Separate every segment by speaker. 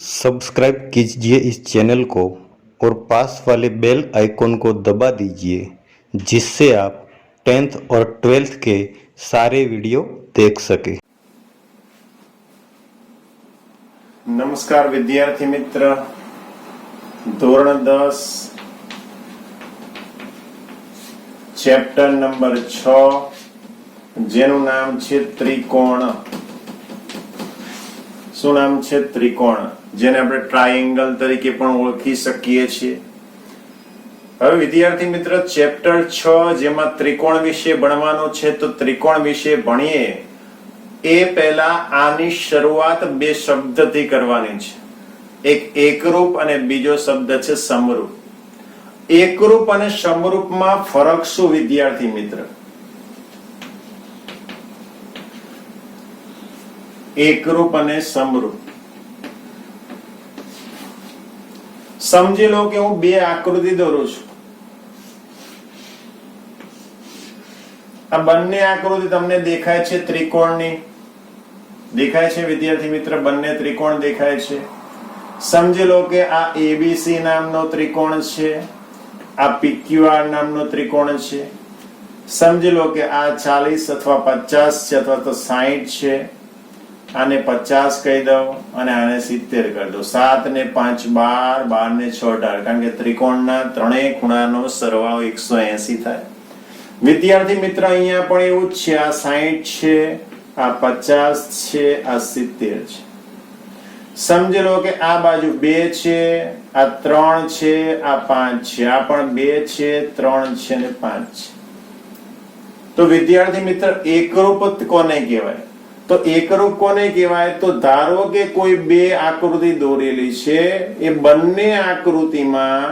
Speaker 1: Subscribe कीजिए इस channel को और पास वाले बेल आइकॉन को दबा दीजिए जिससे आप 10th और 12th के सारे वीडियो देख सके।
Speaker 2: नमस्कार विद्यार्थी मित्र, ધોરણ 10 ચેપ્ટર નંબર 6 જેનું નામ છે ત્રિકોણ। શું નામ છે? ત્રિકોણ, જેને આપણે ટ્રાયેંગલ તરીકે પણ ઓળખી શકીએ છીએ। હવે વિદ્યાર્થી મિત્ર, ચેપ્ટર 6 જેમાં ત્રિકોણ વિશે ભણવાનો છે, તો ત્રિકોણ વિશે ભણીએ એ પહેલા આની શરૂઆત બે શબ્દથી કરવાની છે। એક એકરૂપ અને બીજો શબ્દ છે સમરૂપ। એકરૂપ અને સમરૂપમાં ફરક શું વિદ્યાર્થી મિત્ર? એકરૂપ અને સમરૂપ, સમજી લો કે હું બે આકૃતિ દોરું છું। આ બંને આકૃતિ તમને દેખાય છે ત્રિકોણની? દેખાય છે વિદ્યાર્થી મિત્ર? બંને ત્રિકોણ દેખાય છે। સમજી લો કે આ ABC નામનો ત્રિકોણ છે, આ PQR નામનો ત્રિકોણ છે। સમજી લો કે આ 40 અથવા 50 છે અથવા તો 60 છે। આને 50 કહી દઉં અને આને 70 કરી દઉં। 7 ને 5 12, 12 ને 6 18, કારણ કે ત્રિકોણના ત્રણેય ખૂણાનો સરવાળો 180 થાય। વિદ્યાર્થી મિત્ર, અહીંયા પણ એવું જ છે। આ 60 છે, આ 50 છે, આ 70 છે। સમજી લો કે આ બાજુ 2 છે, આ 3 છે, આ 5 છે, આ પણ 2 છે, 3 છે ને 5 છે। તો વિદ્યાર્થી મિત્ર, એકરૂપ કોને કહેવાય? તો એકરૂપ કોને કહેવાય? તો ધારો કે કોઈ બે આકૃતિ દોરેલી છે, એ બંને આકૃતિમાં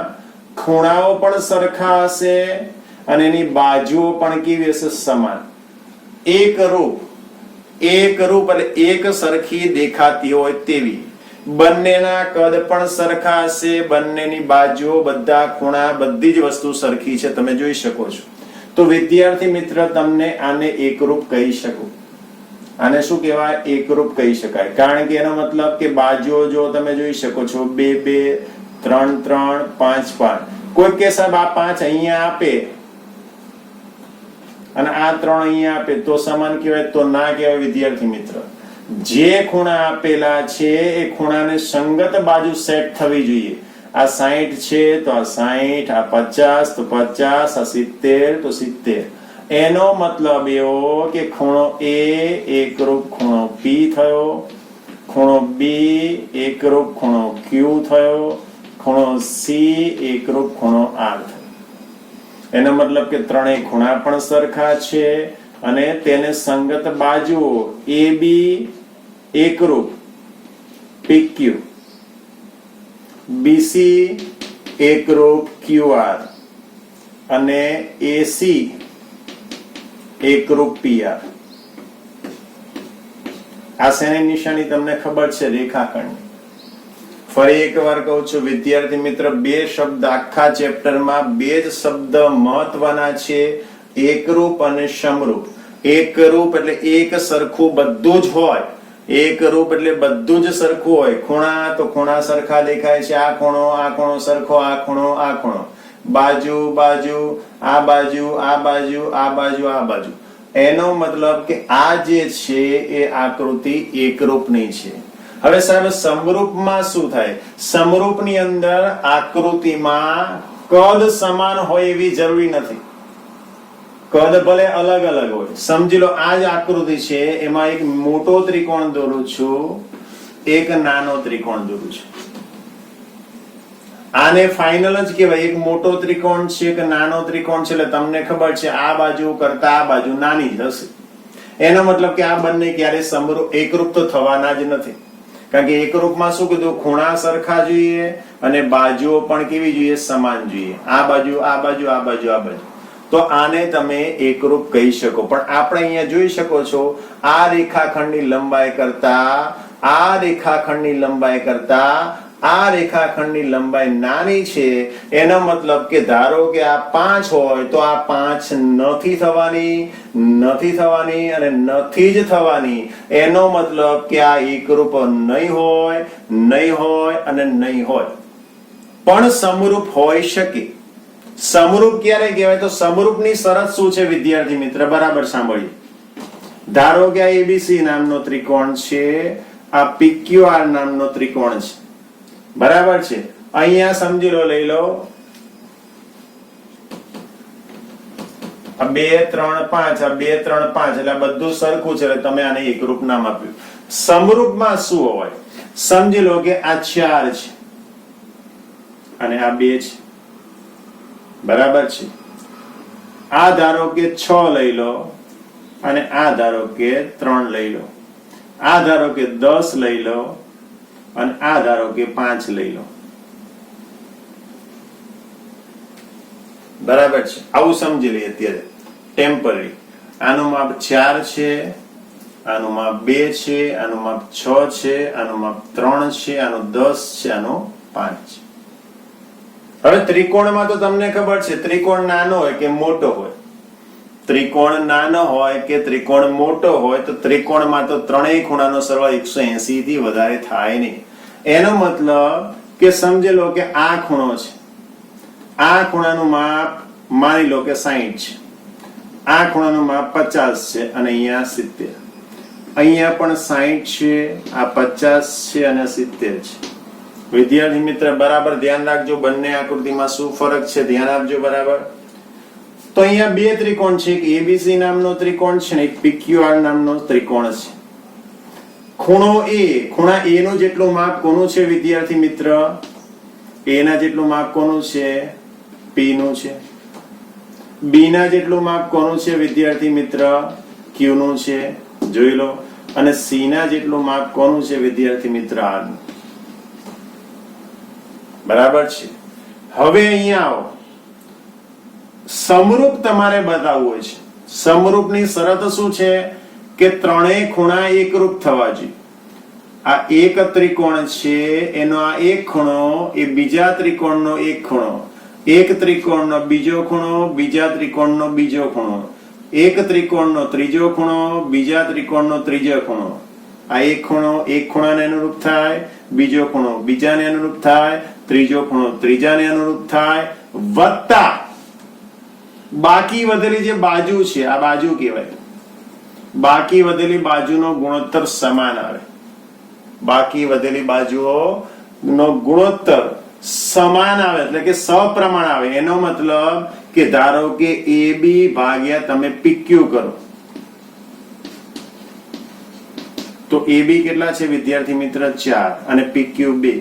Speaker 2: ખૂણાઓ પણ સરખા હશે અને એની બાજુઓ પણ કેવી હશે? સમાન। એકરૂપ, એકરૂપ એટલે એક સરખી દેખાતી હોય તેવી। બંનેના કદ પણ સરખા હશે, બંનેની બાજુઓ, બધા ખૂણા, બધી જ વસ્તુ સરખી છે, તમે જોઈ શકો છો। તો વિદ્યાર્થી મિત્ર, તમને આને એકરૂપ કહી શકું। આને શું કહેવાય? એકરૂપ કહી શકાય, કારણ કે એનો મતલબ કે બાજુઓ જો તમે જોઈ શકો છો, 2 2, 3 3, 5 5। કોઈ કે સાહેબ આ 5 અહીંયા આપે અને આ 3 અહીંયા આપે તો સમાન કહેવાય? તો ના કહેવાય વિદ્યાર્થી મિત્ર। જે ખૂણા આપેલા છે એ ખૂણાને સંગત બાજુ સેટ થવી જોઈએ। આ 60 છે તો આ 60, આ 50 તો 50, આ 70 તો 70। એનો મતલબ એવો કે ખૂણો A એકરૂપ ખૂણો P થયો, ખૂણો B એકરૂપ ખૂણો Q થયો, ખૂણો C એકરૂપ ખૂણો R થયો। એનો મતલબ કે ત્રણેય ખૂણા પણ સરખા છે અને તેને સંગત બાજુઓ AB એકરૂપ PQ, BC એકરૂપ QR અને AC એકરૂપ PR। આ શેની નિશાની તમને ખબર છે? રેખાખંડ। ફરી એકવાર કહું છું વિદ્યાર્થી મિત્ર, બે શબ્દ આખા ચેપ્ટરમાં, બે જ શબ્દ મહત્વના છે, એકરૂપ અને સમરૂપ। એકરૂપ એટલે એક સરખું બધું જ હોય, એકરૂપ એટલે બધું જ સરખું હોય। ખૂણા તો ખૂણા સરખા દેખાય છે, આ ખૂણો સરખો, આ ખૂણો, આ ખૂણો, બાજુ બાજુ, આ બાજુ, આ બાજુ, આ બાજુ, આ બાજુ। એનો મતલબ કે આ જે છે એ આકૃતિ એકરૂપની છે। હવે સાહેબ, સમરૂપમાં શું થાય? સમરૂપની અંદર આકૃતિમાં કદ સમાન હોય એવી જરૂરી નથી, કદ ભલે અલગ અલગ હોય। સમજી લો આ જ આકૃતિ છે, એમાં એક મોટો ત્રિકોણ દોરું છું, એક નાનો ત્રિકોણ દોરું છું। આને ફાઇનલ જ કહેવાય। એક મોટો ત્રિકોણ છે કે નાનો ત્રિકોણ છે, એટલે તમને ખબર છે આ બાજુ કરતા આ બાજુ નાની જ હશે। એનો મતલબ કે આ બંને ક્યારે સમરૂપ એકરૂપ તો થવાના જ નથી, કારણ કે એકરૂપમાં શું કીધું? ખૂણા સરખા જોઈએ અને બાજુઓ પણ કેવી જોઈએ? સમાન જોઈએ। આ બાજુ, આ બાજુ, આ બાજુ, આ બાજુ, તો આને તમે એકરૂપ કહી શકો। પણ આપણે અહીંયા જોઈ શકો છો, આ રેખાખંડની લંબાઈ કરતા આ રેખાખંડની લંબાઈ કરતા આ રેખાખંડની લંબાઈ નાની છે એનો મતલબ કે ધારો કે આ 5 હોય તો આ 5 નથી થવાની અને નથી જ થવાની, એનો મતલબ કે આ એકરૂપ નહીં હોય અને નહીં હોય, પણ સમરૂપ હોઈ શકે. સમરૂપ ક્યારે કહેવાય? તો સમરૂપની શરત શું છે વિદ્યાર્થી મિત્ર? બરાબર સાંભળીએ. ધારો કે આ ABC નામનો ત્રિકોણ છે, આ PQR નામનો ત્રિકોણ છે, બરાબર છે. અહીંયા સમજી લો, લઈ લો આ 2 3 5, આ 2 3 5 એટલે બધું સરખું છે એટલે તમે આને એકરૂપ નામ આપ્યું. સમરૂપમાં શું હોય? સમજી લો કે આ 4 છે અને આ 2 છે, બરાબર છે. આ ધારો કે 6 લઈ લો અને આ ધારો કે 3 લઈ લો, આ ધારો કે 10 લઈ લો અને આ ધારો કે 5 લઈ લો, બરાબર છે. આવું સમજી લઈએ અત્યારે ટેમ્પરરી. આનું માપ 4 છે, આનું માપ 2 છે, આનું માપ 6 છે, આનું માપ 3 છે, આનું 10 છે, આનું 5 છે. હવે ત્રિકોણમાં તો તમને ખબર છે ત્રિકોણ નાનો હોય કે મોટો હોય. ત્રિકોણ નાનો હોય કે ત્રિકોણ મોટો હોય તો ત્રિકોણમાં તો ત્રણેય ખૂણાનો સરવાળો 180 થી વધારે થાય નહીં. એનો મતલબ કે સમજી લો કે આ ખૂણો છે, આ ખૂણાનું માપ માની લો કે 60 છે, આ ખૂણાનું માપ 50 છે અને અહીંયા 70. અહીંયા પણ 60 છે, આ 50 છે અને 70 છે. વિદ્યાર્થી મિત્ર બરાબર ધ્યાન રાખજો, બંને આકૃતિમાં શું ફરક છે ધ્યાન આપજો બરાબર. તો અહીંયા બે ત્રિકોણ છે, એક ABC નામનો ત્રિકોણ છે ને એક PQR નામનો ત્રિકોણ છે. ખૂણો A, ખૂણા A નું જેટલું માપ કોનું છે વિદ્યાર્થી મિત્ર? A ના જેટલું માપ કોનું છે? P નું છે. B ના જેટલું માપ કોનું છે વિદ્યાર્થી મિત્ર? Q નું છે, જોઈ લો. અને C ના જેટલું માપ કોનું છે વિદ્યાર્થી મિત્ર? R નું, બરાબર છે. હવે અહીંયા આવો, સમરૂપ તમારે બતાવવું હોય છે. સમરૂપની શરત શું છે કે ત્રણેય ખૂણા એકરૂપ થવા જોઈએ. આ એક ત્રિકોણ છે એનો આ એક ખૂણો એ બીજા ત્રિકોણનો એક ખૂણો, એક ત્રિકોણનો બીજો ખૂણો બીજા ત્રિકોણનો બીજો ખૂણો, એક ત્રિકોણનો ત્રીજો ખૂણો બીજા ત્રિકોણનો ત્રીજો ખૂણો. આ એક ખૂણો એક ખૂણાને અનુરૂપ થાય, બીજો ખૂણો બીજાને અનુરૂપ થાય, ત્રીજો ખૂણો ત્રીજાને અનુરૂપ થાય, વત્તા બાકી વધેલી જે બાજુ છે આ બાજુ કહેવાય. બાકી વધેલી બાજુનો ગુણોત્તર સમાન આવે. બાકી વધેલી બાજુઓ નો ગુણોત્તર સમાન આવે એટલે કે સપ્રમાણ આવે. એનો મતલબ કે ધારો કે AB ભાગ્યા તમે PQ કરો તો AB કેટલા છે વિદ્યાર્થી મિત્ર? 4 અને PQ 2.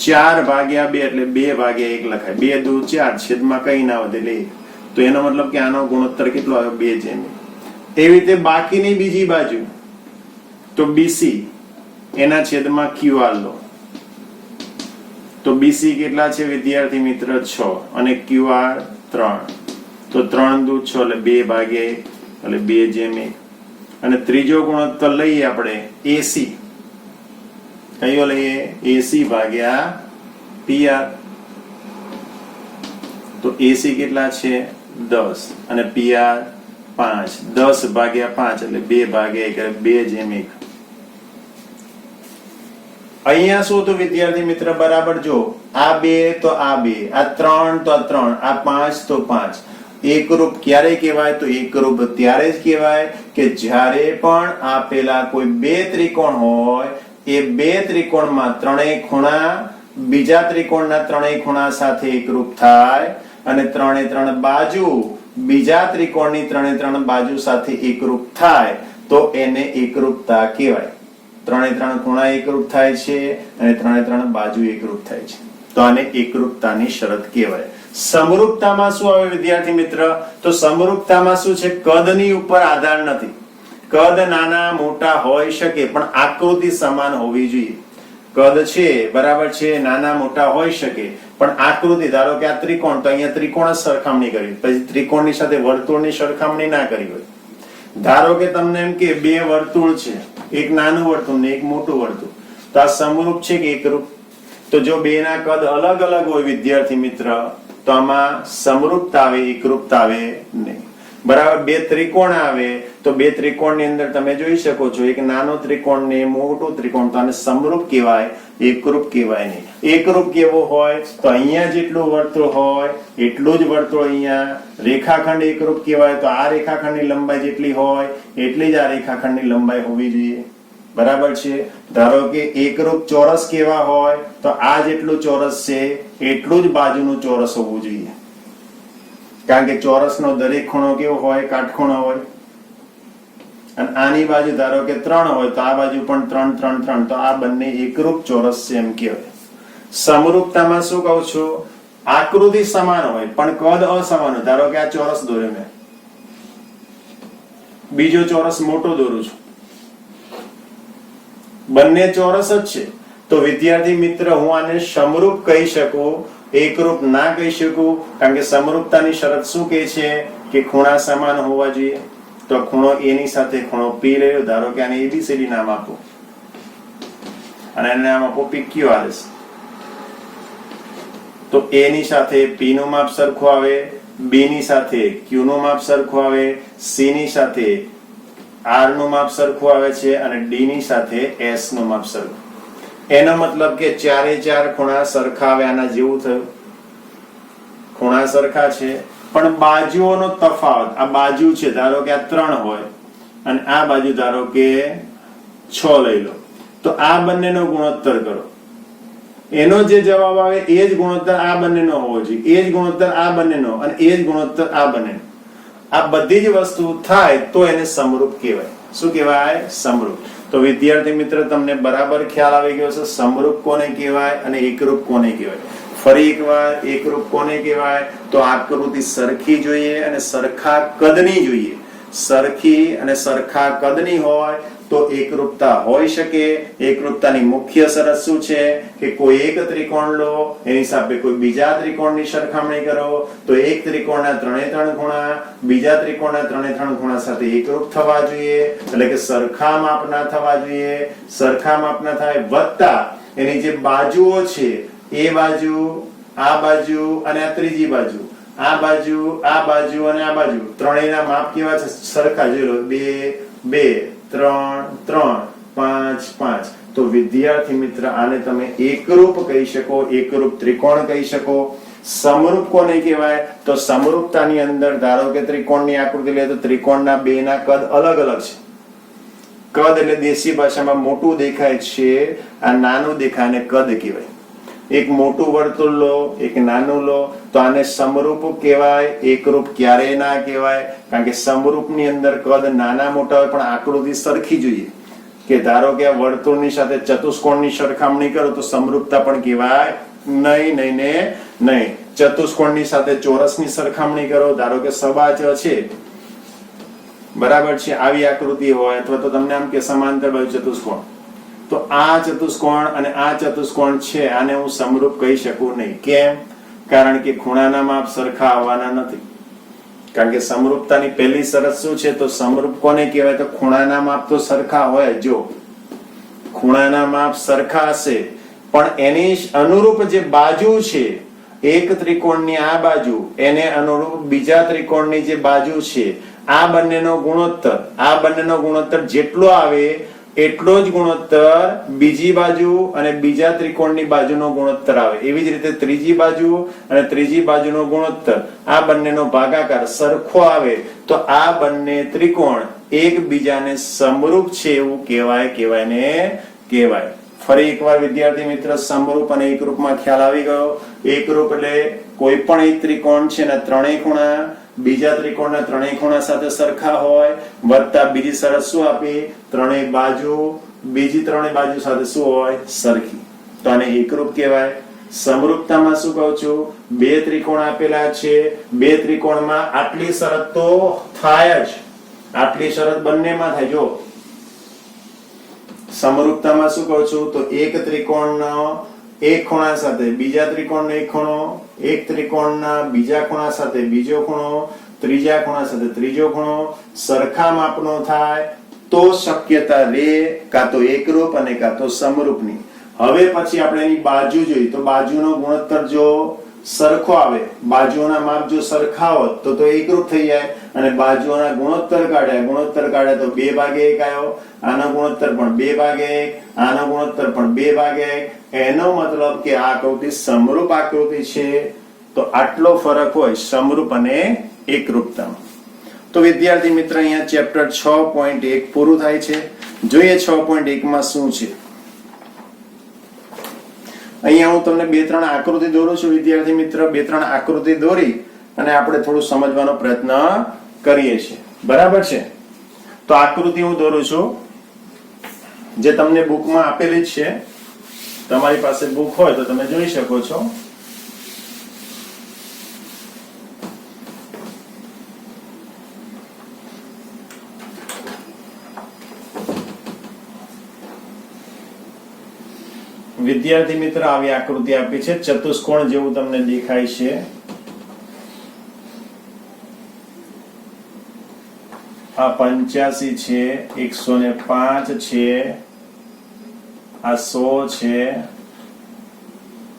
Speaker 2: 4 ભાગ્યા 2 એટલે 2 ભાગ્યા 1 લખાય. 2 દુ 4, છેદમાં કઈ ના વધે એટલે 1. તો એનો મતલબ કે આનો ગુણોત્તર કેટલો આવ્યો? 2:1. એવી રીતે બાકીની બીજી બાજુ તો BC એના છેદમાં QR લો તો BC કેટલા છે વિદ્યાર્થી મિત્ર? 6 અને QR 3. તો 3 દુ 6 એટલે 2 ભાગ્યા 1 એટલે 2:1. અને ત્રીજો ગુણોત્તર લઈએ આપણે AC. કયો લઈએ? AC ભાગ્યા PR. તો AC કેટલા છે? 10 અને PR 5. 10 ભાગ્યા 5 એટલે 2 ભાગ્યા 1 એટલે 2:1. અહીંયા શું તો વિદ્યાર્થી મિત્ર બરાબર જો, આ 2 તો આ 2, આ 3 તો આ 3, આ 5 તો 5. એકરૂપ ક્યારે કહેવાય? તો એકરૂપ ત્યારે જ કહેવાય કે જ્યારે પણ આપેલા કોઈ બે ત્રિકોણ હોય એ બે ત્રિકોણમાં ત્રણેય ખૂણા બીજા ત્રિકોણના ત્રણેય ખૂણા સાથે એકરૂપ થાય અને ત્રણે ત્રણ બાજુ બીજા ત્રિકોણની ત્રણે ત્રણ બાજુ સાથે એકરૂપ થાય તો એને એકરૂપતા કહેવાય. ત્રણે ત્રણ ખૂણા એકરૂપ થાય છે અને ત્રણે ત્રણ બાજુ એકરૂપ થાય છે તો આને એકરૂપતાની શરત કહેવાય. સમરૂપતામાં શું આવે વિદ્યાર્થી મિત્ર? તો સમરૂપતામાં શું છે? કદની ઉપર આધાર નથી. કદ નાના મોટા હોઈ શકે પણ આકૃતિ સમાન હોવી જોઈએ. કદ છે બરાબર છે નાના મોટા હોઈ શકે પણ આકૃતિ, ધારો કે આ ત્રિકોણ તો અહીંયા ત્રિકોણ જ સરખામણી કરી, પછી ત્રિકોણની સાથે વર્તુળની સરખામણી ના કરી હોય. ધારો કે તમને એમ કે બે વર્તુળ છે, એક નાનું વર્તુળ ને એક મોટું વર્તુળ, તો આ સમરૂપ છે કે એકરૂપ? તો જો બેના કદ અલગ અલગ હોય વિદ્યાર્થી મિત્ર તો આમાં સમરૂપતા આવે, એકરૂપતા આવે નહીં. બરાબર. બે ત્રિકોણ આવે તો બે ત્રિકોણની અંદર તમે જોઈ શકો છો એક નાનો ત્રિકોણ ને મોટો ત્રિકોણ, તો આને સમરૂપ કહેવાય, એકરૂપ કહેવાય નહીં. એકરૂપ કેવો હોય તો અહીંયા જેટલું વર્તુળ હોય એટલું જ વર્તુળ અહીંયા. રેખાખંડ એકરૂપ કહેવાય તો આ રેખાખંડની લંબાઈ જેટલી હોય એટલી જ આ રેખાખંડની લંબાઈ હોવી જોઈએ. બરાબર છે. ધારો કે એકરૂપ ચોરસ કેવા હોય તો આ જેટલું ચોરસ છે એટલું જ બાજુનું ચોરસ હોવું જોઈએ. કારણ કે ચોરસનો દરેક ખૂણો કેવો હોય? કાટખૂણો હોય. અને આની બાજુ ધારો કે 3 હોય તો આ બાજુ પણ 3 3 3, તો આ બંને એકરૂપ ચોરસ છે એમ કહેવાય. સમરૂપતામાં શું કહું છું? આકૃતિ સમાન હોય પણ કદ અસમાન હોય. ધારો કે આ ચોરસ દોર્યો મેં, બીજો ચોરસ મોટો દોરું છું, બંને ચોરસ જ છે, તો વિદ્યાર્થી મિત્ર હું આને સમરૂપ કહી શકું, એકરૂપ ના કહી શકું. કારણ કે સમરૂપતાની શરત શું કહે છે કે ખૂણા સમાન હોવા જોઈએ. તો ખૂણો A ની સાથે ખૂણો P લેજો. ધારો કે આને ABCD નામ આપો અને એને નામ આપો PQRS. તો A ની સાથે P નું માપ સરખું આવે, B ની સાથે Q નું માપ સરખું આવે, C ની સાથે R નું માપ સરખું આવે છે અને D ની સાથે S નું માપ સરખું. એનો મતલબ કે ચારે ચાર ખૂણા સરખા આવે. આના જેવું થયું. ખૂણા સરખા છે પણ બાજુઓનો તફાવત. આ બાજુ છે ધારો કે આ 3 હોય અને આ બાજુ ધારો કે 6 લઈ લો, તો આ બંનેનો ગુણોત્તર કરો. એનો જે જવાબ આવે એ જ ગુણોત્તર આ બંનેનો હોવો જોઈએ, એ જ ગુણોત્તર આ બંનેનો અને એ જ ગુણોત્તર આ બંનેનો. આ બધી જ વસ્તુ થાય તો એને સમરૂપ કહેવાય. શું કહેવાય? સમરૂપ. તો વિદ્યાર્થી મિત્ર તમને બરાબર ખ્યાલ આવી ગયો છે સમરૂપ કોને કહેવાય અને એકરૂપ કોને કહેવાય. ફરી એકવાર, એકરૂપ કોને કહેવાય તો આકૃતિ સરખી જોઈએ અને સરખા કદની જોઈએ. સરખી અને સરખા કદની હોય તો એકરૂપતા હોઈ શકે. એકરૂપતાની મુખ્ય શરત શું છે કે કોઈ એક ત્રિકોણ લો, એની સામે કોઈ બીજા ત્રિકોણની સરખામણી કરો તો એક ત્રિકોણના 3 ખૂણા બીજા ત્રિકોણના 3 ખૂણા સાથે એકરૂપ થવા જોઈએ. એટલે કે સરખા માપના થવા જોઈએ. સરખા માપના થાય વત્તા એની જે બાજુઓ છે એ બાજુ, આ બાજુ અને આ ત્રીજી બાજુ, આ બાજુ, આ બાજુ અને આ બાજુ ત્રણેયના માપ કેવા છે? સરખા. જોઈ લો 2 2 3 3 5 5. તો વિદ્યાર્થી મિત્ર આને તમે એકરૂપ કહી શકો, એકરૂપ ત્રિકોણ કહી શકો. સમરૂપ કોને કહેવાય તો સમરૂપતાની અંદર ધારો કે ત્રિકોણની આકૃતિ લે તો ત્રિકોણના બેના કદ અલગ અલગ છે. કદ એટલે દેશી ભાષામાં મોટું દેખાય છે, આ નાનું દેખાય ને કદ કહેવાય. એક મોટું વર્તુળ લો, એક નાનું લો, તો આને સમરૂપ કહેવાય, એકરૂપ ક્યારેય ના કહેવાય. કારણ કે સમરૂપની અંદર કદ નાના મોટા હોય પણ આકૃતિ સરખી જોઈએ. કે ધારો કે આ વર્તુળની સાથે ચતુષ્કોણની સરખામણી કરો તો સમરૂપતા પણ કહેવાય નહીં, નહીં ને નહીં. ચતુષ્કોણની સાથે ચોરસની સરખામણી કરો, ધારો કે સબાચ છે, બરાબર છે, આવી આકૃતિ હોય અથવા તો તમને આમ કે સમાંતર બાજુ ચતુષ્કોણ, તો આ ચતુષ્કોણ અને આ ચતુષ્કોણ છે આને હું સમરૂપ કહી શકું નહીં. કેમ? કારણ કે ખૂણાના માપ સરખા આવવાના નથી. કારણ કે સમરૂપતાની પહેલી શરત શું છે તો સમરૂપ કોને કહેવાય તો ખૂણાના માપ તો સરખા હોય. જો ખૂણાના માપ સરખા હશે પણ એની અનુરૂપ જે બાજુ છે, એક ત્રિકોણની આ બાજુ એને અનુરૂપ બીજા ત્રિકોણની જે બાજુ છે, આ બંનેનો ગુણોત્તર જેટલો આવે એટલો જ ગુણોત્તર બીજી બાજુ અને બીજા ત્રિકોણની બાજુનો ગુણોત્તર આવે. એવી જ રીતે ત્રીજી બાજુ અને ત્રીજી બાજુનો ગુણોત્તર, આ બંનેનો ભાગાકાર સરખો આવે તો આ બંને ત્રિકોણ એકબીજાને સમરૂપ છે એવું કહેવાય. ફરી એકવાર વિદ્યાર્થી મિત્ર સમરૂપ અને એકરૂપમાં ખ્યાલ આવી ગયો. એકરૂપ એટલે કોઈ પણ એક ત્રિકોણ છે ને ત્રણેય ખૂણા બીજા ત્રિકોણના ત્રણેય ખૂણા સાથે સરખા હોય વત્તા બીજી શરત શું આપી? ત્રણેય બાજુ બીજી ત્રણેય બાજુ સાથે શું હોય? સરખી. તો આને એકરૂપ કહેવાય. સમરૂપતામાં શું કહું છું? બે ત્રિકોણ આપેલા છે, બે ત્રિકોણમાં આટલી શરત તો થાય જ. આટલી શરત બંનેમાં થાય. જો સમરૂપતામાં શું કહું છું તો એક ત્રિકોણનો એક ખૂણા સાથે બીજા ત્રિકોણનો એક ખૂણો, એક ત્રિકોણના બીજા ખૂણા સાથે બીજો ખૂણો, ત્રીજા ખૂણા સાથે ત્રીજો ખૂણો સરખા માપનો થાય તો શક્યતા રે કાં તો એકરૂપ અને કાં તો સમરૂપની. હવે પછી આપણે એની બાજુ જોઈ તો બાજુનો ગુણોત્તર જો સરખો આવે, બાજુઓના માપ જો સરખા હોત તો એકરૂપ થઈ જાય, અને બાજુઓના ગુણોત્તર કાઢ્યા તો 2/1 આવ્યો, આનો ગુણોત્તર પણ 2/1, આનો ગુણોત્તર પણ 2/1. એનો મતલબ કે આ આકૃતિ સમરૂપ આકૃતિ છે. તો આટલો ફરક હોય સમરૂપ અને એકરૂપતામાં. તો વિદ્યાર્થી મિત્ર અહીંયા ચેપ્ટર 6.1 પૂરું થાય છે. જોઈએ 6.1 માં શું છે. અહીંયા હું તમને 2-3 આકૃતિ દોરું છું વિદ્યાર્થી મિત્ર. 2-3 આકૃતિ દોરી અને આપણે થોડું સમજવાનો પ્રયત્ન કરીએ છીએ. બરાબર છે? તો આકૃતિ હું દોરું છું જે તમને બુકમાં આપેલી જ છે. તમારી પાસે બુક હોય તો તમે જોઈ શકો છો. વિદ્યાર્થી મિત્ર આવી આકૃતિ આપી છે. ચતુષ્કોણ જેવું તમને દેખાય છે. આ 85 છે, 105 છે, આ 100 છે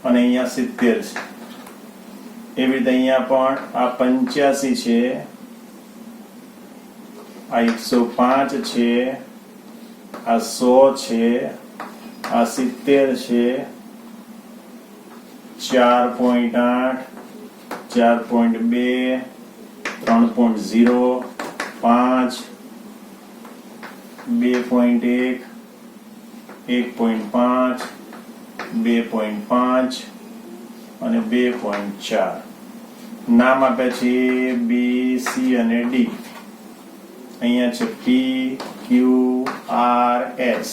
Speaker 2: અને અહીંયા 70 છે. એવી રીતે અહીંયા પણ આ 85 છે, આ 105 છે, આ 100 છે, આ 70 છે, 4.8, 4.2, 3.0, 5, 2.1, 1.5, 2.5 અને 2.4. નામ આપ્યા છે B, C અને D. અહીંયા છે P, Q, R, S.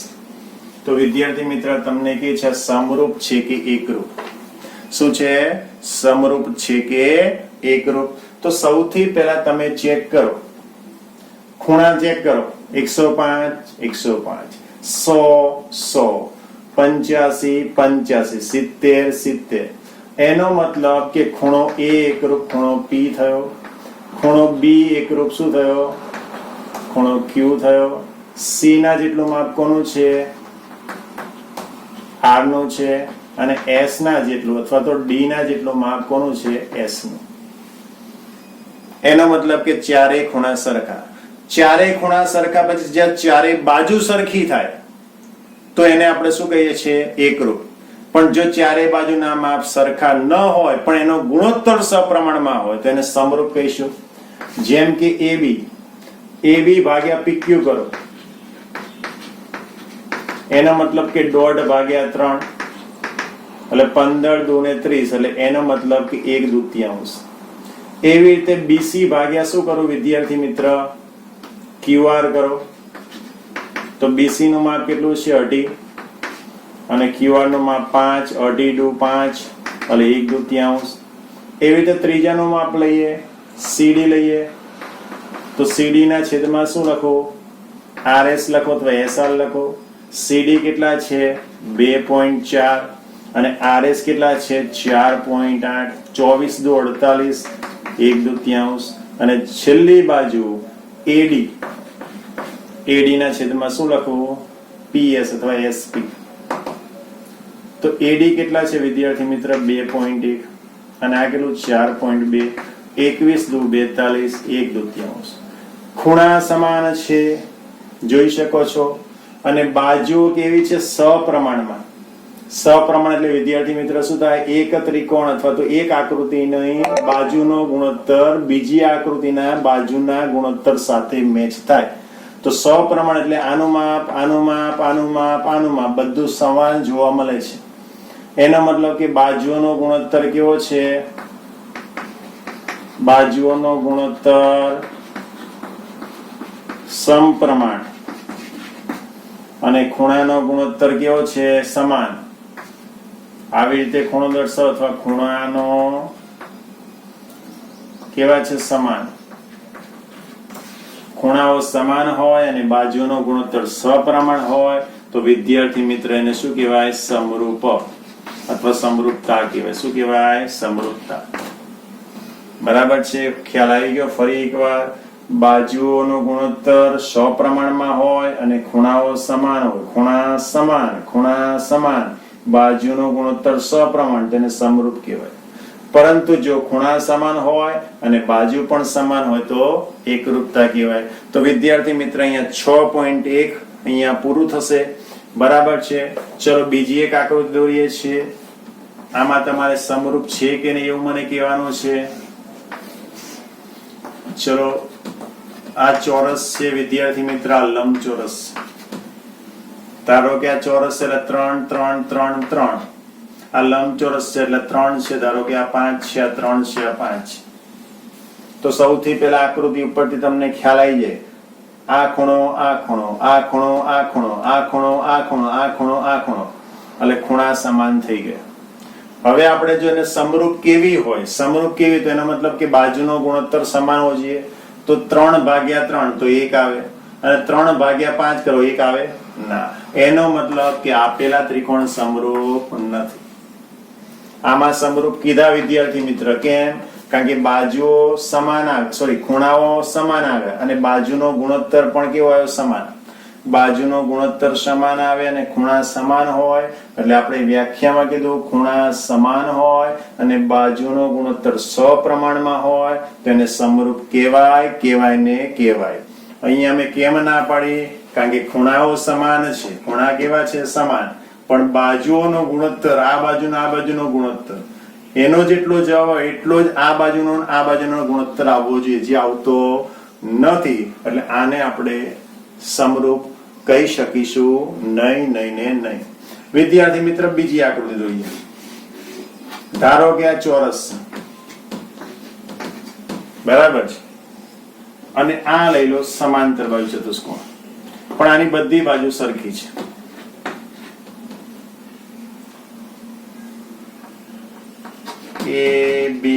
Speaker 2: તો વિદ્યાર્થી મિત્ર તમને કે છે સમરૂપ છે કે એકરૂપ? શું છે? સમરૂપ છે કે એકરૂપ? તો સૌથી પહેલા તમે ચેક કરો, ખૂણા ચેક કરો. 105, 105, 100, 100, 85, 85, 70, 70. એનો મતલબ કે ખૂણો A એકરૂપ ખૂણો P થયો, ખૂણો B એકરૂપ શું થયો? ખૂણો Q થયો. C ના જેટલું માપ કોનું છે? R નું છે. અને S ના જેટલું અથવા તો D ના જેટલું માપ કોનું છે? S નું. એનો મતલબ કે ચારે ખૂણા સરખા. ચારે ખૂણા સરખા પછી જ્યાં ચારે બાજુ સરખી થાય તો એને આપણે શું કહીએ છીએ? એકરૂપ. પણ જો ચારે બાજુના માપ સરખા ન હોય પણ એનો ગુણોત્તર સપ્રમાણમાં હોય તો એને સમરૂપ કહીશું. જેમ કે AB ભાગ્યા PQ કરો, એનો મતલબ કે 1.5/3 એટલે 15 દુને 30 એટલે એનો મતલબ કે 1/2. એવી રીતે BC ભાગ્યા શું કરું વિદ્યાર્થી મિત્ર? QR કરો. તો BC નું માપ કેટલું છે? 2.5 અને QR નું માપ 5, 2.5 દુ 5 એટલે 1/2. એવી રીતે ત્રીજાનું માપ લઈએ, CD લઈએ. તો CD ના છેદમાં શું લખો? RS લખો અથવા SR લખો. CD કેટલા છે? 2.4 અને RS કેટલા છે? 4.8. 24 દુ 48, 1/2. અને છેલ્લી બાજુ AD ના છેદમાં શું લખવું? PS અથવા SP. તો AD કેટલા છે વિદ્યાર્થી મિત્ર? 2.1 અને આ કેટલું? 4.2. 21 દુ 42, 1/2. ખૂણા સમાન છે, જોઈ શકો છો. અને બાજુ કેવી છે? સપ્રમાણમાં. સપ્રમાણ એટલે વિદ્યાર્થી મિત્ર શું થાય? એક ત્રિકોણ અથવા તો એક આકૃતિની બાજુનો ગુણોત્તર બીજી આકૃતિના બાજુના ગુણોત્તર સાથે મેચ થાય. તો સપ્રમાણ એટલે આનું માપ, આનું માપ, આનું માપ, આનું માપ બધું સમાન જોવા મળે છે. એનો મતલબ કે બાજુઓનો ગુણોત્તર કેવો છે? બાજુઓનો ગુણોત્તર સમપ્રમાણ. અને ખૂણાનો ગુણોત્તર કેવો છે? સમાન. આવી રીતે ખૂણો દર્શાવો અથવા ખૂણાનો કેવા છે? સમાન. ખૂણાઓ સમાન હોય અને બાજુનો ગુણોત્તર સપ્રમાણ હોય તો વિદ્યાર્થી મિત્ર એને શું કહેવાય? સમરૂપ અથવા સમરૂપતા કહેવાય. શું કહેવાય? સમરૂપતા. બરાબર છે? ખ્યાલ આવી ગયો? ફરી એકવાર, બાજુઓનો ગુણોત્તર સપ્રમાણમાં હોય અને ખૂણાઓ સમાન હોય. ખૂણા સમાન, ખૂણા સમાન, બાજુનો ગુણોત્તર સપ્રમાણ તેને સમરૂપ કહેવાય. પરંતુ જો ખૂણા સમાન હોય અને બાજુ પણ સમાન હોય તો એકરૂપતા કહેવાય. તો વિદ્યાર્થી મિત્ર અહીંયા 6.1 અહીંયા પૂરું થશે. બરાબર છે. ચલો બીજી એક આકૃતિ દોરીએ છીએ. આમાં તમારે સમરૂપ છે કે નહીં એવું મને કહેવાનું છે. ચલો આ ચોરસ છે વિદ્યાર્થી મિત્ર, આ લંબચોરસ. ધારો કે આ ચોરસ એટલે 3 3 3 3. આ લંબચોરસ છે એટલે 3 છે. ધારો કે આ 5 છે, આ 3 છે, આ 5. તો સૌથી પહેલા આકૃતિ ઉપરથી તમને ખ્યાલ આવી જાય. આ ખૂણો, આ ખૂણો, આ ખૂણો, આ ખૂણો, આ ખૂણો, આ ખૂણો, આ ખૂણો, આ ખૂણો, એટલે ખૂણા સમાન થઈ ગયા. હવે આપણે જો એને સમરૂપ કેવી હોય, સમરૂપ કેવી તો એનો મતલબ કે બાજુનો ગુણોત્તર સમાન હોવો જોઈએ. તો 3 ભાગ્યા 3 તો 1 આવે, અને 3 ભાગ્યા 5 કરો 1 આવે ના. એનો મતલબ કે આપેલા ત્રિકોણ સમરૂપ નથી. આમાં સમરૂપ કીધા વિદ્યાર્થી મિત્ર. કેમ? કારણ કે બાજુઓ સમાન આવે, સોરી ખૂણાઓ સમાન આવે અને બાજુનો ગુણોત્તર પણ કેવો આવ્યો? સમાન. બાજુનો ગુણોત્તર સમાન આવે અને ખૂણા સમાન હોય એટલે આપણે વ્યાખ્યામાં કીધું ખૂણા સમાન હોય અને બાજુનો ગુણોત્તર સપ્રમાણમાં હોય તો એને સમરૂપ કહેવાય. કહેવાય ને કહેવાય. અહીંયા અમે કેમ ના પાડી? કારણ કે ખૂણાઓ સમાન છે. ખૂણા કેવા છે? સમાન. પણ બાજુઓનો ગુણોત્તર, આ બાજુનો ગુણોત્તર એનો જેટલો જવાબ હોય એટલો જ આ બાજુનો ગુણોત્તર આવવો જોઈએ, જે આવતો નથી. એટલે આને આપણે સમરૂપ કહી શકીશું નહીં, નહીં ને નહીં. વિદ્યાર્થી મિત્ર બીજી આકૃતિ જોઈએ. ધારો કે આ ચોરસ બરાબર છે અને આ લઈ લો સમાંતર બાજુ ચતુષ્કોણ, પણ આની બધી બાજુ સરખી છે. A B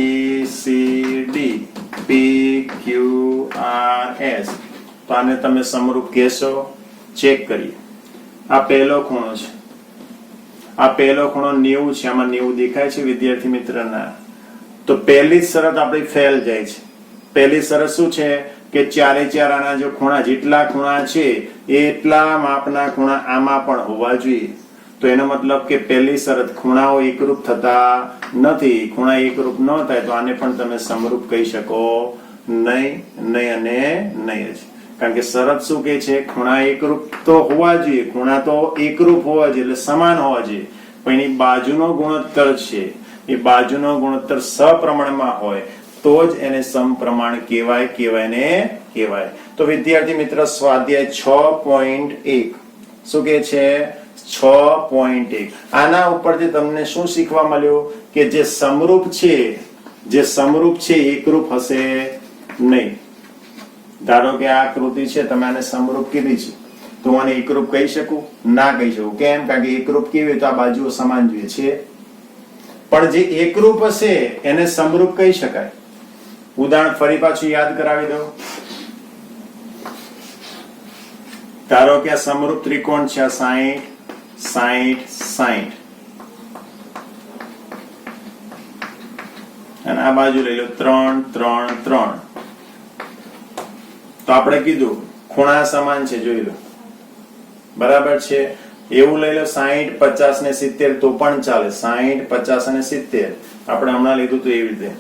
Speaker 2: C D P Q R S. તો આને તમે સમરૂપ કહેશો? ચેક કરીએ. આ પહેલો ખૂણો છે, આ પહેલો ખૂણો 90 છે. આમાં 90 દેખાય છે વિદ્યાર્થી મિત્ર? ના. તો પહેલી જ શરત આપણી ફેલ જાય છે. પહેલી શરત શું છે કે ચારે ચાર આના જો ખૂણા, જેટલા ખૂણા છે એટલા માપના ખૂણા આમાં પણ હોવા જોઈએ. તો એનો મતલબ કે પહેલી શરત ખૂણાઓ એકરૂપ થતા નથી. ખૂણા એકરૂપ ન થાય તો આને પણ તમે સમરૂપ કહી શકો નહીં, નહીં અને નહીં જ. કારણ કે શરત શું કે છે? ખૂણા એકરૂપ તો હોવા જોઈએ, ખૂણા તો એકરૂપ હોવા જોઈએ એટલે સમાન હોવા જોઈએ. પણ એની બાજુનો ગુણોત્તર છે, એ બાજુનો ગુણોત્તર સપ્રમાણમાં હોય તો જ એને સમપ્રમાણ કહેવાય. કહેવાય ને કહેવાય. તો વિદ્યાર્થી મિત્ર સ્વાધ્યાય 6.1 શું કે છે? 6.1. આના ઉપરથી તમને શું શીખવા મળ્યું? કે જે સમરૂપ છે એકરૂપ હશે નહીં. ધારો કે આ આકૃતિ છે, તમે આને સમરૂપ કીધી છે તો હું આને એકરૂપ કહી શકું? ના કહી શકું. કેમ? કારણ કે એકરૂપ કેવી તો આ બાજુઓ સમાન જોઈએ છે. પણ જે એકરૂપ હશે એને સમરૂપ કહી શકાય. ઉદાહરણ ફરી પાછું યાદ કરાવી દઉં. ધારો કે આ સમરૂપ ત્રિકોણ છે, આ 60 60 60 અને આ બાજુ લઈ લો 3 3 3. તો આપણે કીધું ખૂણા સમાન છે, જોઈ લો. બરાબર છે. એવું લઈ લો 60 50 ને 70 તો પણ ચાલે. 60 50 અને 70 આપણે હમણાં લીધું તો એવી રીતે.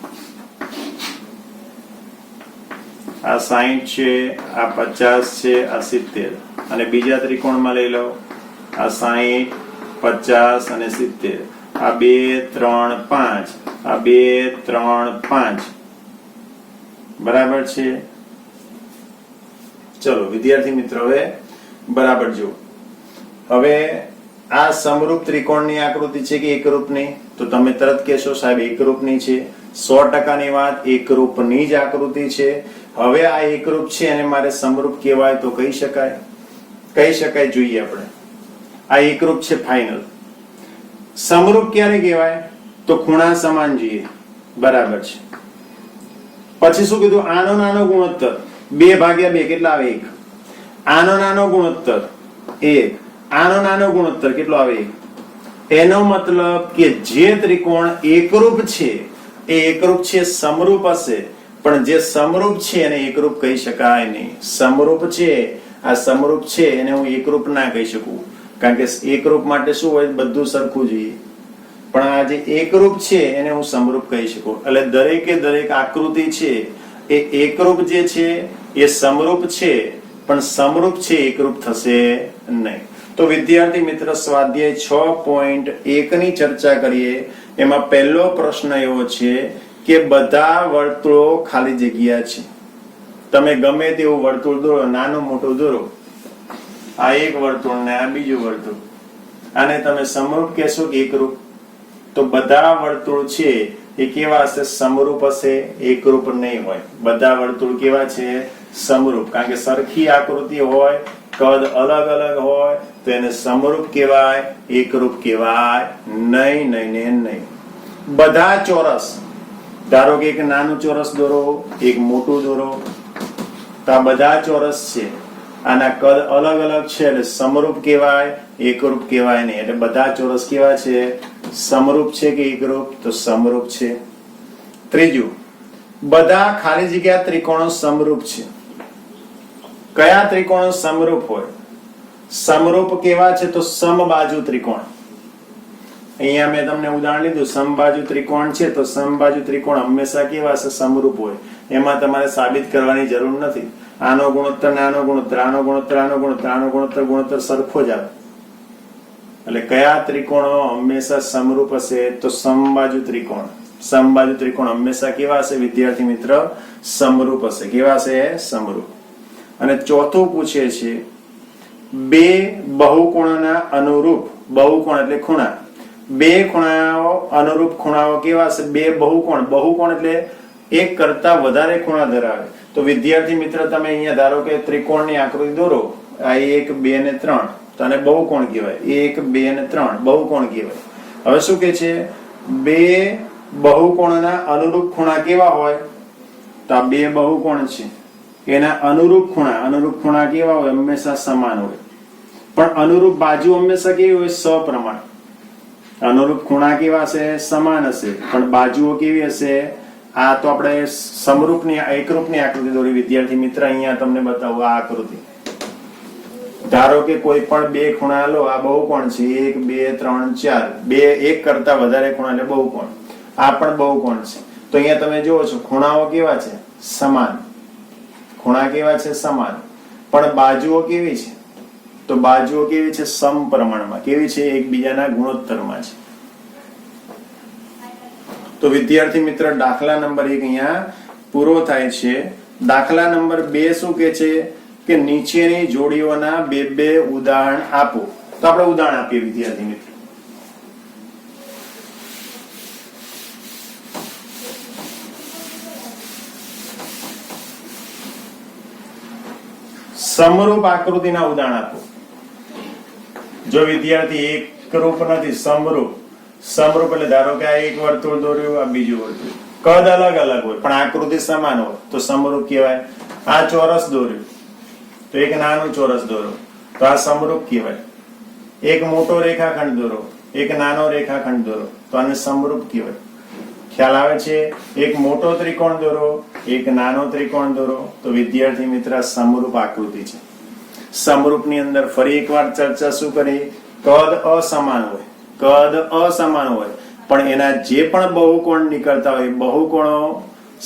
Speaker 2: આ 60 છે, આ 50 છે, આ 70. અને બીજા ત્રિકોણમાં લઈ લો આ 60 50 અને 70. આ 2 3 5, આ 2 3 5. બરાબર છે. ચલો વિદ્યાર્થી મિત્રો હવે બરાબર જો. હવે આ સમરૂપ ત્રિકોણની આકૃતિ છે કે એકરૂપની? તો તમે તરત કહેશો સાહેબ એકરૂપની છે. 100%ની વાત, એકરૂપની જ આકૃતિ છે. હવે આ એકરૂપ છે અને મારે સમરૂપ કહેવાય તો કહી શકાય? કહી શકાય. જોઈએ આપણે. આ એકરૂપ છે ફાઇનલ. સમરૂપ ક્યારે કહેવાય? તો ખૂણા સમાન જોઈએ. બરાબર છે. પછી શું કીધું? આનો નાનો ગુણોત્તર 2/2 કેટલા આવે? 1. આનો નાનો ગુણોત્તર 1. આનો નાનો ગુણોત્તર કેટલો આવે? 1. એનો મતલબ કે જે ત્રિકોણ એકરૂપ છે એ એકરૂપ છે, સમરૂપ હશે. પણ જે સમરૂપ છે એને એકરૂપ કહી શકાય નહીં. સમરૂપ છે, આ સમરૂપ છે એને હું એકરૂપ ના કહી શકું. કારણ કે એકરૂપ માટે શું હોય, બધું સરખું જોઈએ. પણ આ જે એકરૂપ છે એને હું સમરૂપ કહી શકું. એટલે દરેકે દરેક આકૃતિ છે એ એકરૂપ જે છે એ સમરૂપ છે, પણ સમરૂપ છે એકરૂપ થશે નહીં. તો વિદ્યાર્થી મિત્ર, સ્વાધ્યાય 6.1 ની ચર્ચા કરીએ. એમાં પહેલો પ્રશ્ન એવો છે કે બધા વર્તુળો ખાલી જગ્યા છે. તમે ગમે તેવું વર્તુળ દોરો, નાનું મોટું દોરો, આ એક વર્તુળ ને આ બીજું વર્તુળ, આને તમે સમરૂપ કહેશો કે એકરૂપ? તો બધા વર્તુળ છે એ કેવા હશે? સમરૂપ હશે, એકરૂપ નહીં હોય. બધા વર્તુળ કેવા છે? સમરૂપ. કારણ કે સરખી આકૃતિ હોય, કદ અલગ અલગ હોય તો એને સમરૂપ કહેવાય, એકરૂપ કહેવાય નહીં, નહીં ને નહીં. બધા ચોરસ, ધારો કે એક નાનું ચોરસ દોરો, એક મોટું દોરો, તો આ બધા ચોરસ છે, આના કદ અલગ અલગ છે એટલે સમરૂપ કહેવાય, એકરૂપ કહેવાય નહીં. એટલે બધા ચોરસ કેવા છે? સમરૂપ છે કે એકરૂપ? તો સમરૂપ છે. ત્રીજું, બધા ખાલી જગ્યા ત્રિકોણો સમરૂપ છે. કયા ત્રિકોણો સમરૂપ હોય? સમરૂપ કેવા છે? તો સમબાજુ ત્રિકોણ. અહીંયા મેં તમને ઉદાહરણ લીધું, સમબાજુ ત્રિકોણ છે તો સમબાજુ ત્રિકોણ હંમેશા કેવા છે? સમરૂપ હોય. એમાં તમારે સાબિત કરવાની જરૂર નથી. આનો ગુણોત્તર ને આનો ગુણોત્તર, આનો ગુણોત્તર આનો ગુણોત્તર, આનો ગુણોત્તર સરખો જ આવે. એટલે કયા ત્રિકોણો હંમેશા સમરૂપ હશે? તો સમબાજુ ત્રિકોણ. સમબાજુ ત્રિકોણ હંમેશા કેવા હશે વિદ્યાર્થી મિત્ર? સમરૂપ હશે. કેવા હશે? સમરૂપ. અને ચોથું પૂછે છે, બે બહુકોણોના અનુરૂપ, બહુકોણ એટલે ખૂણા, બે ખૂણાઓ અનુરૂપ ખૂણાઓ કેવા હશે? બે બહુકોણ, બહુકોણ એટલે એક કરતા વધારે ખૂણા ધરાવે. તો વિદ્યાર્થી મિત્ર, તમે અહીંયા ધારો કે ત્રિકોણની આકૃતિ દોરો, આ 1 2 ને 3, તો આને બહુકોણ કહેવાય. 1 2 ને 3 બહુકોણ કહેવાય. હવે શું કે છે? બે બહુકોણના અનુરૂપ ખૂણા કેવા હોય? તો આ બે બહુકોણ છે, એના અનુરૂપ ખૂણા કેવા હોય? હંમેશા સમાન હોય. પણ અનુરૂપ બાજુ હંમેશા કેવી હોય? સપ્રમાણ. અનુરૂપ ખૂણા કેવા હશે? સમાન હશે, પણ બાજુઓ કેવી હશે? આ તો આપણે સમરૂપની એકરૂપની આકૃતિ દોરી વિદ્યાર્થી મિત્ર. અહીંયા તમને બતાવું આ આકૃતિ. ધારો કે કોઈ પણ બે ખૂણા લો, આ બહુકોણ છે, 1 2 3 4, બે એક કરતા વધારે ખૂણા એટલે બહુકોણ. આ પણ બહુકોણ છે. તો અહીંયા તમે જુઓ છો ખૂણાઓ કેવા છે? સમાન. ખૂણા કેવા છે? સમાન. પણ બાજુઓ કેવી છે? તો બાજુઓ કેવી છે? સમપ્રમાણમાં. કેવી છે? એકબીજાના ગુણોત્તરમાં છે. તો વિદ્યાર્થી મિત્ર, દાખલા નંબર 1 અહીંયા પૂરો થાય છે. દાખલા નંબર 2 શું કે છે કે નીચેની જોડીઓના બે ઉદાહરણ આપો. તો આપણે ઉદાહરણ આપીએ વિદ્યાર્થી મિત્ર. સમરૂપ આકૃતિના ઉદાહરણ આપો. જો વિદ્યાર્થી એકરૂપ નથી, સમરૂપ. સમરૂપ એટલે ધારો કે આ એક વર્તુળ દોર્યું, આ બીજું વર્તુળ, કદ અલગ અલગ હોય પણ આકૃતિ સમાન હોય તો સમરૂપ કહેવાય. આ ચોરસ દોર્યું તો એક નાનું ચોરસ દોરો તો આ સમરૂપ કહેવાય. એક મોટો રેખાખંડ દોરો, એક નાનો રેખાખંડ દોરો તો આને સમરૂપ કહેવાય. ખ્યાલ આવે છે? એક મોટો ત્રિકોણ દોરો, એક નાનો ત્રિકોણ દોરો તો વિદ્યાર્થી મિત્ર સમરૂપ આકૃતિ છે. સમરૂપની અંદર ફરી એકવાર ચર્ચા શું કરી? કદ અસમાન હોય, કદ અસમાન હોય પણ એના જે પણ બહુકોણ નીકળતા હોય બહુકોણો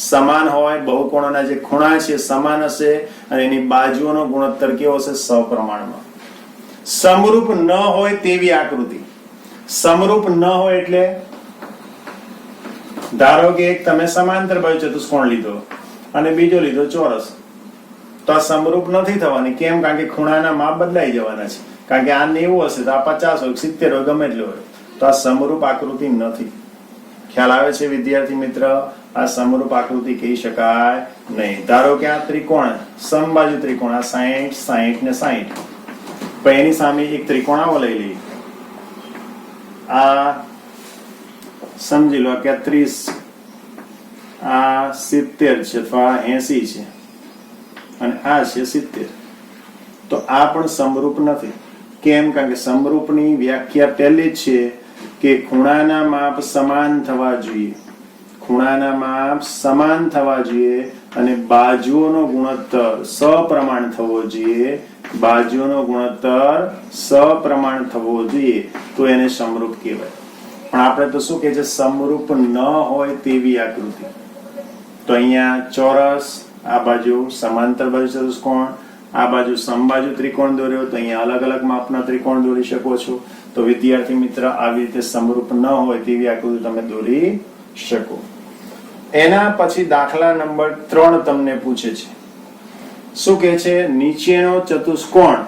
Speaker 2: સમાન હોય, બહુકોણોના જે ખૂણા છે સમાન હશે અને એની બાજુઓનો ગુણોત્તર કેવો હશે? સપ્રમાણમાં. સમરૂપ ન હોય તેવી આકૃતિ. સમરૂપ ન હોય એટલે ધારો કે એક તમે સમાંતર બાજુ ચતુષ્કોણ લીધો અને બીજો લીધો ચોરસ, તો આ સમરૂપ નથી થવાની. કેમ? કારણ કે ખૂણાના માપ બદલાઈ જવાના છે. કારણ કે આ 90 હશે તો આ 50 હોય, 70 હોય, ગમે એટલું હોય, તો આ સમરૂપ આકૃતિ નથી. ખ્યાલ આવે છે વિદ્યાર્થી મિત્ર? આ સમરૂપ આકૃતિ કહી શકાય નહીં. ધારો કે આ ત્રિકોણ, સમબાજુ ત્રિકોણ, આ 60 60 ને 60, પણ એની સામે એક ત્રિકોણ આવો લઈ લઈએ. આ સમજી લો કે 30, આ 70 છે તો આ 80 છે અને આ છે 70, તો આ પણ સમરૂપ નથી. કેમ? કારણ કે સમરૂપની વ્યાખ્યા પહેલી જ છે કે ખૂણાના માપ સમાન થવા જોઈએ. ખૂણાના માપ સમાન થવા જોઈએ અને બાજુઓનો ગુણોત્તર સપ્રમાણ થવો જોઈએ. બાજુઓનો ગુણોત્તર સપ્રમાણ થવો જોઈએ તો એને સમરૂપ કહેવાય. પણ આપણે તો શું કહે છે, સમરૂપ ન હોય તેવી આકૃતિ. તો અહીંયા ચોરસ, આ બાજુ સમાંતર બાજુ ચતુષ્કોણ, આ બાજુ સમબાજુ ત્રિકોણ દોર્યો, તો અહીંયા અલગ અલગ માપના ત્રિકોણ દોરી શકો છો. તો વિદ્યાર્થી મિત્ર, આવી રીતે સમરૂપ ન હોય તેવી આકૃતિ તમે દોરી શકો. એના પછી દાખલા નંબર 3 તમને પૂછે છે. શું કહે છે, નીચેનો ચતુષ્કોણ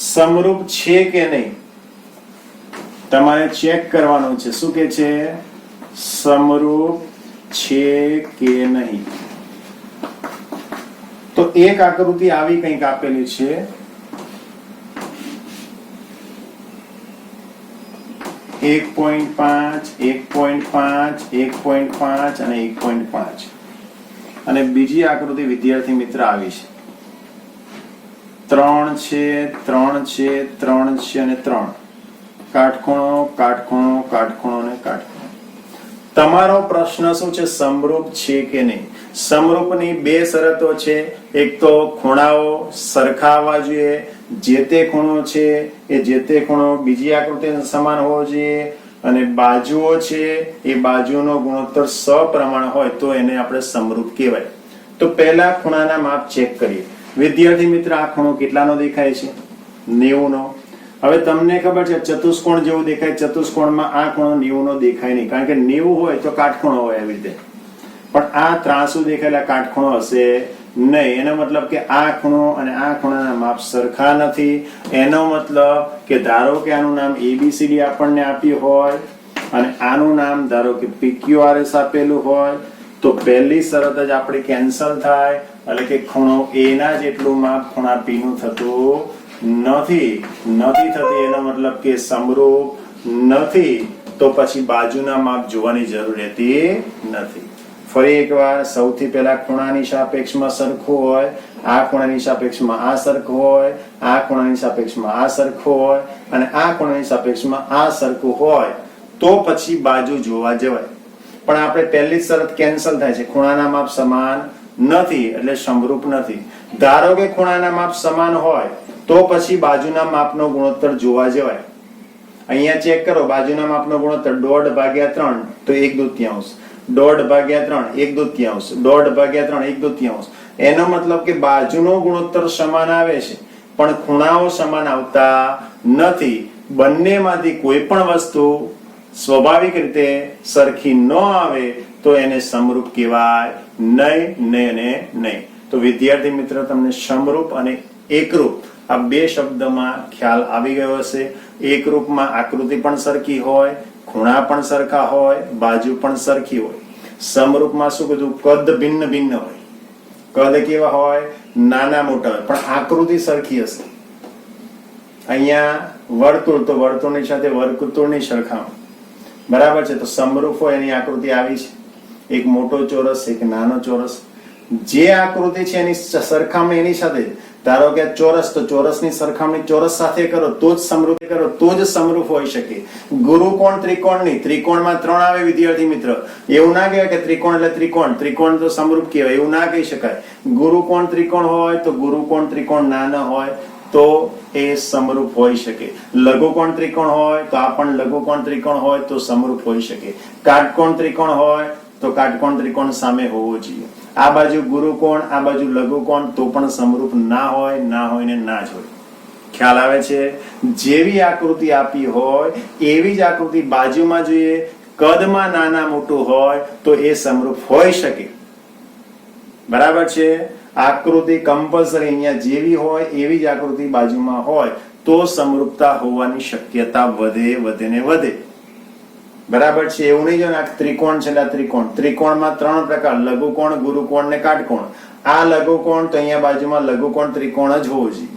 Speaker 2: સમરૂપ છે કે નહીં તમારે ચેક કરવાનું છે. શું કહે છે, સમરૂપ છે કે નહીં. તો એક આકૃતિ આવી કંઈક આપેલી છે. એક 1.5, 1.5, 1.5 અને 1.5 અને બીજી આકૃતિ વિદ્યાર્થી મિત્ર આવી છે. 3 છે, 3 છે, 3 છે અને 3. કાટખૂણો, કાટખૂણો, કાટખૂણો અને કાટખૂણો. તમારો પ્રશ્ન શું છે, સમરૂપ છે કે નહીં. સમરૂપની બે શરતો છે. એક તો ખૂણાઓ સરખા આવવા જોઈએ. જે તે ખૂણો છે એ જે તે ખૂણો બીજી આકૃતિ સમાન હોવો જોઈએ અને બાજુઓ છે એ બાજુનો ગુણોત્તર સપ્રમાણ હોય તો એને આપણે સમરૂપ કહેવાય. તો પહેલા ખૂણાના માપ ચેક કરીએ. વિદ્યાર્થી મિત્ર, આ ખૂણો કેટલાનો દેખાય છે, 90 નો. હવે તમને ખબર છે ચતુષ્કોણ જેવું દેખાય. ચતુષ્કોણમાં આ ખૂણો 90 નો દેખાય નહીં, કારણ કે 90 હોય તો કાટખૂણો હોય આવી રીતે. પણ આ ત્રાંસુ દેખાયેલા કાટખૂણો હશે નહીં. એનો મતલબ કે આ ખૂણો અને આ ખૂણાના માપ સરખા નથી. એનો મતલબ કે ધારો કે આનું નામ ABCD આપણને આપ્યું હોય અને આનું નામ ધારો કે PQRS આપેલું હોય તો પહેલી શરત જ આપણી કેન્સલ થાય. એટલે કે ખૂણો A ના જેટલું માપ ખૂણા P નું થતું નથી થતી. એનો મતલબ કે સમરૂપ નથી. તો પછી બાજુના માપ જોવાની જરૂર રહેતી નથી. ફરી એકવાર, સૌથી પહેલા ખૂણાની સાપેક્ષમાં સરખું હોય, આ ખૂણાની સાપેક્ષમાં આ સરખું હોય, આ ખૂણાની સાપેક્ષમાં આ સરખું હોય અને આ ખૂણાની સાપેક્ષમાં આ સરખું હોય તો પછી બાજુ જોવા જવાય. પણ આપણે પહેલી શરત કેન્સલ થાય છે, ખૂણાના માપ સમાન નથી એટલે સમરૂપ નથી. ધારો કે ખૂણાના માપ સમાન હોય તો પછી બાજુના માપનો ગુણોત્તર જોવા જવાય. અહીંયા ચેક કરો, બાજુના માપનો ગુણોત્તર 1/3 તો 1/2, 1/3 1/2, 1/3 1/2. એનો મતલબ કે બાજુનો ગુણોત્તર સમાન આવે છે પણ ખૂણાઓ સમાન આવતા નથી. બંનેમાંથી કોઈ પણ વસ્તુ સ્વાભાવિક રીતે સરખી ન આવે તો એને સમરૂપ કહેવાય નહીં. તો વિદ્યાર્થી મિત્ર, તમને સમરૂપ અને એકરૂપ આ બે શબ્દમાં ખ્યાલ આવી ગયો હશે. એકરૂપમાં આકૃતિ પણ સરખી હોય, ખૂણા પણ સરખા હોય, બાજુ પણ સરખી હોય. સમરૂપમાં શું કીધું, કદ ભિન્ન ભિન્ન હોય. કદ કેવા હોય, નાના મોટા હોય, પણ આકૃતિ સરખી હશે. અહીંયા વર્તુળ તો વર્તુળની સાથે વર્તુળની સરખામણી બરાબર છે. તો સમરૂપ હોય એની આકૃતિ આવી છે. એક મોટો ચોરસ, એક નાનો ચોરસ. જે આકૃતિ છે એની સરખામણી એની સાથે, ધારો કે ચોરસ, તો ચોરસની સરખામણી ચોરસ સાથે કરો તો જ સમરૂપ હોઈ શકે. ગુરુકોણ ત્રિકોણની, ત્રિકોણમાં 3 આવે વિદ્યાર્થી મિત્ર. એવું ના કહેવાય કે ત્રિકોણ એટલે ત્રિકોણ, ત્રિકોણ તો સમરૂપ કહેવાય, એવું ના કહી શકાય. ગુરુકોણ ત્રિકોણ હોય તો ગુરુકોણ ત્રિકોણ નાના હોય તો એ સમરૂપ હોઈ શકે. લઘુકોણ ત્રિકોણ હોય તો આ પણ લઘુકોણ ત્રિકોણ હોય તો સમરૂપ હોઈ શકે. કાટકોણ ત્રિકોણ હોય તો કાટકોણ ત્રિકોણ સામે હોવો જોઈએ. આ બાજુ ગુરુકોણ, આ બાજુ લઘુકોણ તો પણ સમરૂપ ના હોય ને ના જ હોય. ખ્યાલ આવે છે? જેવી આકૃતિ આપી હોય એવી જ આકૃતિ બાજુમાં જોઈએ. કદમાં નાના મોટું હોય તો એ સમરૂપ હોઈ શકે. બરાબર છે? આકૃતિ કમ્પલસરી અહીંયા જેવી હોય એવી જ આકૃતિ બાજુમાં હોય તો સમરૂપતા હોવાની શક્યતા વધે. બરાબર છે? એવું નહીં જો આ ત્રિકોણ છે, ત્રિકોણમાં 3 પ્રકાર, લઘુકોણ, ગુરુકોણ ને કાટકોણ. આ લઘુકોણ તો અહીંયા બાજુમાં લઘુકોણ ત્રિકોણ જ હોવો જોઈએ.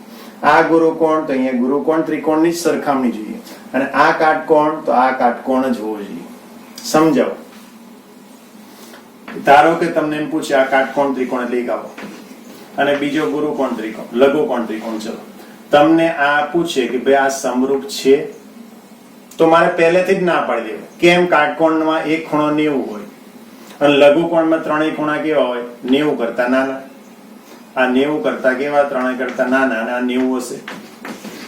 Speaker 2: આ ગુરુકોણ તો અહીંયા ગુરુકોણ ત્રિકોણની જ સરખામણી જોઈએ અને આ કાટકોણ તો આ કાટકોણ જ હોવો જોઈએ. સમજાવો. ધારો કે તમને એમ પૂછે આ કાટકોણ ત્રિકોણ એટલે એક આવો અને બીજો ગુરુકોણ ત્રિકોણ, લઘુકોણ ત્રિકોણ. ચલો, તમને આ પૂછે કે ભાઈ આ સમરૂપ છે તો મારે પહેલેથી જ ના પાડી દેવું. કેમ? કાટકોણમાં એક ખૂણો 90 હોય અને લઘુકોણમાં ત્રણેય ખૂણા કેવા હોય? 90 કરતા નાના. આ 90 કરતા કેવા? ત્રણેય કરતા નાના, અને આ 90 હશે.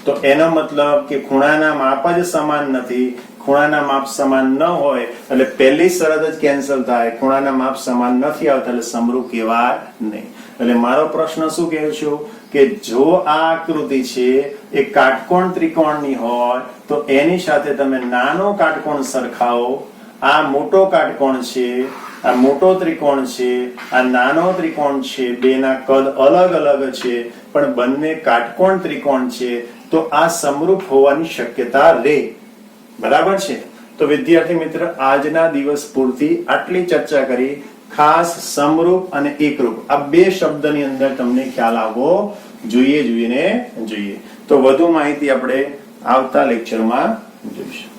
Speaker 2: તો એનો મતલબ કે ખૂણાના માપ જ સમાન નથી. ખૂણાના માપ સમાન ન હોય એટલે પહેલી શરત જ કેન્સલ થાય. ખૂણાના માપ સમાન નથી આવતા એટલે સમરૂપ કહેવાય નહીં. એટલે મારો પ્રશ્ન શું કહે છું કે જો આ આકૃતિ છે એ કાટકોણ ત્રિકોણની હોય તો એની સાથે તમે નાનો કાટકોણ સરખાવો. આ મોટો કાટકોણ છે, આ મોટો ત્રિકોણ છે, આ નાનો ત્રિકોણ છે. બેના કદ અલગ અલગ છે પણ બંને કાટકોણ ત્રિકોણ છે તો આ સમરૂપ હોવાની શક્યતા રહે. બરાબર છે? તો વિદ્યાર્થી મિત્ર, આજના દિવસ પૂરતી આટલી ચર્ચા કરી. ખાસ સમરૂપ અને એકરૂપ આ બે શબ્દની અંદર તમને ખ્યાલ આવવો જોઈએ. તો વધુ માહિતી આપણે આવતા લેક્ચરમાં જોઈશું.